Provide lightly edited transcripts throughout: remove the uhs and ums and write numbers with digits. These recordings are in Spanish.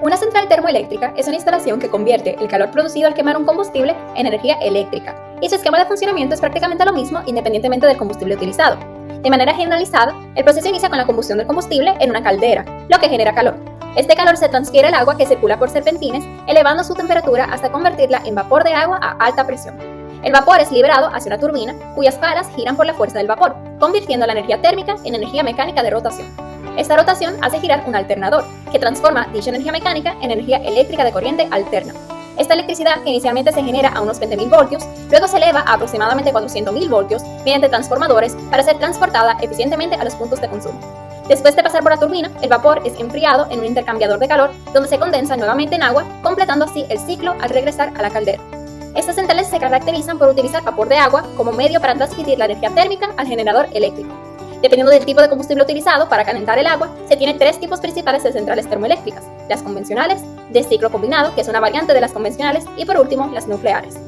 Una central termoeléctrica es una instalación que convierte el calor producido al quemar un combustible en energía eléctrica, y su esquema de funcionamiento es prácticamente lo mismo independientemente del combustible utilizado. De manera generalizada, el proceso inicia con la combustión del combustible en una caldera, lo que genera calor. Este calor se transfiere al agua que circula por serpentines, elevando su temperatura hasta convertirla en vapor de agua a alta presión. El vapor es liberado hacia una turbina, cuyas palas giran por la fuerza del vapor, convirtiendo la energía térmica en energía mecánica de rotación. Esta rotación hace girar un alternador, que transforma dicha energía mecánica en energía eléctrica de corriente alterna. Esta electricidad, que inicialmente se genera a unos 20.000 voltios, luego se eleva a aproximadamente 400.000 voltios mediante transformadores para ser transportada eficientemente a los puntos de consumo. Después de pasar por la turbina, el vapor es enfriado en un intercambiador de calor donde se condensa nuevamente en agua, completando así el ciclo al regresar a la caldera. Estas centrales se caracterizan por utilizar vapor de agua como medio para transmitir la energía térmica al generador eléctrico. Dependiendo del tipo de combustible utilizado para calentar el agua, se tienen tres tipos principales de centrales termoeléctricas: las convencionales, de ciclo combinado, que es una variante de las convencionales, y por último, las nucleares.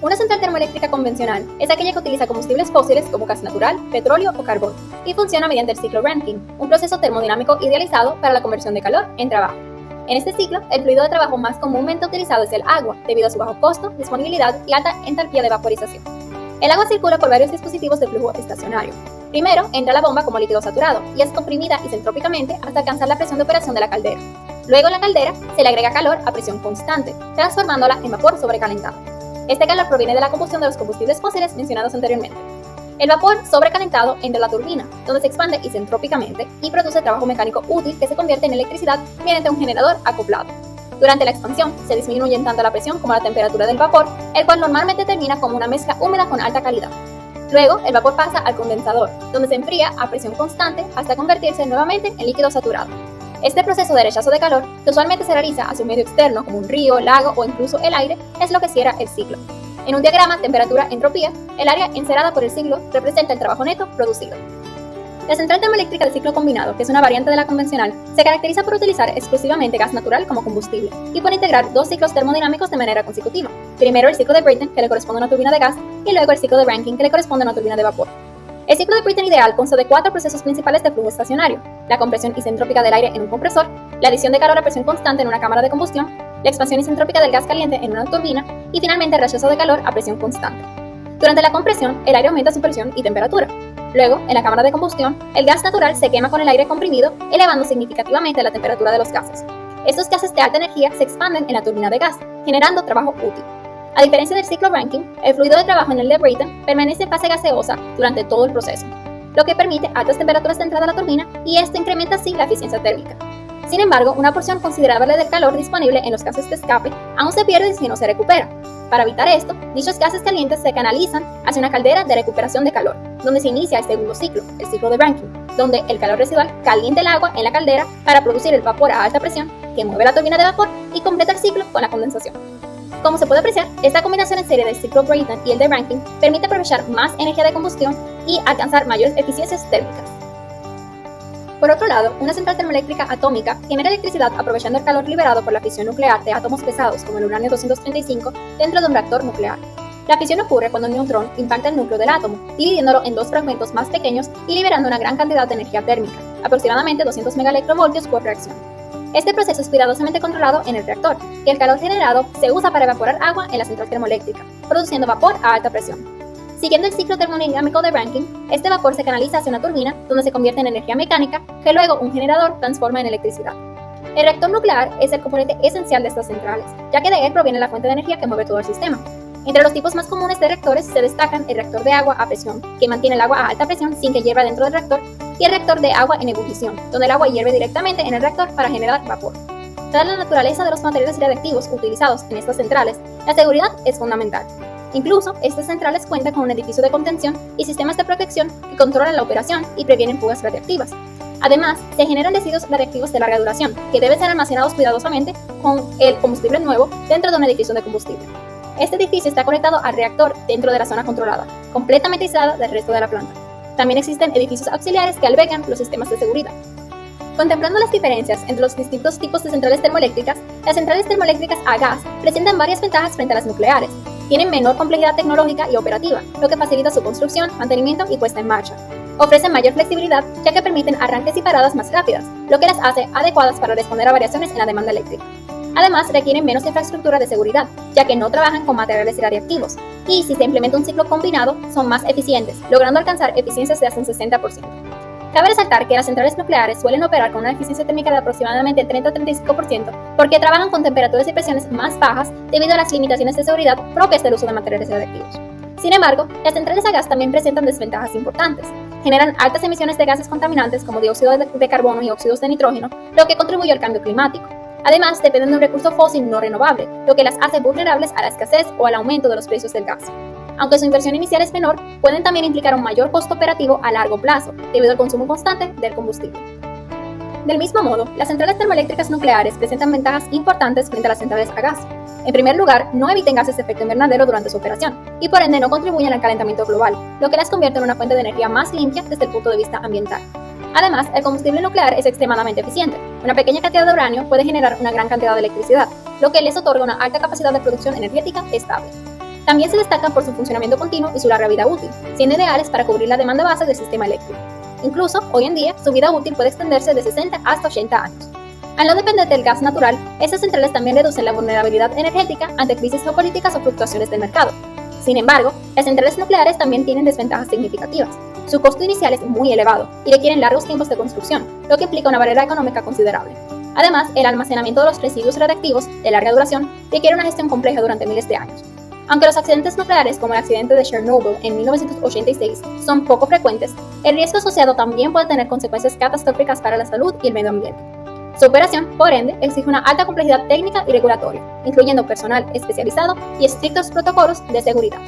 Una central termoeléctrica convencional es aquella que utiliza combustibles fósiles como gas natural, petróleo o carbón, y funciona mediante el ciclo Rankine, un proceso termodinámico idealizado para la conversión de calor en trabajo. En este ciclo, el fluido de trabajo más comúnmente utilizado es el agua, debido a su bajo costo, disponibilidad y alta entalpía de vaporización. El agua circula por varios dispositivos de flujo estacionario. Primero, entra a la bomba como líquido saturado y es comprimida isentrópicamente hasta alcanzar la presión de operación de la caldera. Luego en la caldera se le agrega calor a presión constante, transformándola en vapor sobrecalentado. Este calor proviene de la combustión de los combustibles fósiles mencionados anteriormente. El vapor sobrecalentado entra a la turbina, donde se expande isentrópicamente y produce trabajo mecánico útil que se convierte en electricidad mediante un generador acoplado. Durante la expansión, se disminuye tanto la presión como la temperatura del vapor, el cual normalmente termina como una mezcla húmeda con alta calidad. Luego, el vapor pasa al condensador, donde se enfría a presión constante hasta convertirse nuevamente en líquido saturado. Este proceso de rechazo de calor, que usualmente se realiza hacia un medio externo como un río, lago o incluso el aire, es lo que cierra el ciclo. En un diagrama temperatura-entropía, el área encerrada por el ciclo representa el trabajo neto producido. La central termoeléctrica de ciclo combinado, que es una variante de la convencional, se caracteriza por utilizar exclusivamente gas natural como combustible y por integrar dos ciclos termodinámicos de manera consecutiva. Primero el ciclo de Brayton, que le corresponde a una turbina de gas, y luego el ciclo de Rankine, que le corresponde a una turbina de vapor. El ciclo de Brayton ideal consta de cuatro procesos principales de flujo estacionario: la compresión isentrópica del aire en un compresor, la adición de calor a presión constante en una cámara de combustión, la expansión isentrópica del gas caliente en una turbina y finalmente el rechazo de calor a presión constante. Durante la compresión, el aire aumenta su presión y temperatura. Luego, en la cámara de combustión, el gas natural se quema con el aire comprimido, elevando significativamente la temperatura de los gases. Estos gases de alta energía se expanden en la turbina de gas, generando trabajo útil. A diferencia del ciclo Rankine, el fluido de trabajo en el de Brayton permanece en fase gaseosa durante todo el proceso, lo que permite altas temperaturas de entrada a la turbina y esto incrementa así la eficiencia térmica. Sin embargo, una porción considerable del calor disponible en los gases de escape aún se pierde si no se recupera. Para evitar esto, dichos gases calientes se canalizan hacia una caldera de recuperación de calor, donde se inicia el segundo ciclo, el ciclo de Rankine, donde el calor residual calienta el agua en la caldera para producir el vapor a alta presión que mueve la turbina de vapor y completa el ciclo con la condensación. Como se puede apreciar, esta combinación en serie del ciclo Brayton y el de Rankine permite aprovechar más energía de combustión y alcanzar mayores eficiencias térmicas. Por otro lado, una central termoeléctrica atómica genera electricidad aprovechando el calor liberado por la fisión nuclear de átomos pesados como el uranio 235 dentro de un reactor nuclear. La fisión ocurre cuando un neutrón impacta el núcleo del átomo, dividiéndolo en dos fragmentos más pequeños y liberando una gran cantidad de energía térmica, aproximadamente 200 megaelectrovoltios por reacción. Este proceso es cuidadosamente controlado en el reactor, y el calor generado se usa para evaporar agua en la central termoeléctrica, produciendo vapor a alta presión. Siguiendo el ciclo termodinámico de Rankine, este vapor se canaliza hacia una turbina, donde se convierte en energía mecánica, que luego un generador transforma en electricidad. El reactor nuclear es el componente esencial de estas centrales, ya que de él proviene la fuente de energía que mueve todo el sistema. Entre los tipos más comunes de reactores se destacan el reactor de agua a presión, que mantiene el agua a alta presión sin que hierva dentro del reactor, y el reactor de agua en ebullición, donde el agua hierve directamente en el reactor para generar vapor. Dada la naturaleza de los materiales radiactivos utilizados en estas centrales, la seguridad es fundamental. Incluso, estas centrales cuentan con un edificio de contención y sistemas de protección que controlan la operación y previenen fugas radiactivas. Además, se generan residuos radiactivos de larga duración, que deben ser almacenados cuidadosamente con el combustible nuevo dentro de un edificio de combustible. Este edificio está conectado al reactor dentro de la zona controlada, completamente aislada del resto de la planta. También existen edificios auxiliares que albergan los sistemas de seguridad. Contemplando las diferencias entre los distintos tipos de centrales termoeléctricas, las centrales termoeléctricas a gas presentan varias ventajas frente a las nucleares. Tienen menor complejidad tecnológica y operativa, lo que facilita su construcción, mantenimiento y puesta en marcha. Ofrecen mayor flexibilidad ya que permiten arranques y paradas más rápidas, lo que las hace adecuadas para responder a variaciones en la demanda eléctrica. Además, requieren menos infraestructura de seguridad, ya que no trabajan con materiales radiactivos, y si se implementa un ciclo combinado, son más eficientes, logrando alcanzar eficiencias de hasta un 60%. Cabe resaltar que las centrales nucleares suelen operar con una eficiencia térmica de aproximadamente 30-35% porque trabajan con temperaturas y presiones más bajas debido a las limitaciones de seguridad propias del uso de materiales radiactivos. Sin embargo, las centrales a gas también presentan desventajas importantes. Generan altas emisiones de gases contaminantes como dióxido de carbono y óxidos de nitrógeno, lo que contribuye al cambio climático. Además, dependen de un recurso fósil no renovable, lo que las hace vulnerables a la escasez o al aumento de los precios del gas. Aunque su inversión inicial es menor, pueden también implicar un mayor costo operativo a largo plazo, debido al consumo constante del combustible. Del mismo modo, las centrales termoeléctricas nucleares presentan ventajas importantes frente a las centrales a gas. En primer lugar, no emiten gases de efecto invernadero durante su operación, y por ende no contribuyen al calentamiento global, lo que las convierte en una fuente de energía más limpia desde el punto de vista ambiental. Además, el combustible nuclear es extremadamente eficiente. Una pequeña cantidad de uranio puede generar una gran cantidad de electricidad, lo que les otorga una alta capacidad de producción energética estable. También se destacan por su funcionamiento continuo y su larga vida útil, siendo ideales para cubrir la demanda base del sistema eléctrico. Incluso, hoy en día, su vida útil puede extenderse de 60 hasta 80 años. Al no depender del gas natural, estas centrales también reducen la vulnerabilidad energética ante crisis geopolíticas o fluctuaciones del mercado. Sin embargo, las centrales nucleares también tienen desventajas significativas. Su costo inicial es muy elevado y requieren largos tiempos de construcción, lo que implica una barrera económica considerable. Además, el almacenamiento de los residuos radiactivos de larga duración requiere una gestión compleja durante miles de años. Aunque los accidentes nucleares, como el accidente de Chernobyl en 1986, son poco frecuentes, el riesgo asociado también puede tener consecuencias catastróficas para la salud y el medio ambiente. Su operación, por ende, exige una alta complejidad técnica y regulatoria, incluyendo personal especializado y estrictos protocolos de seguridad.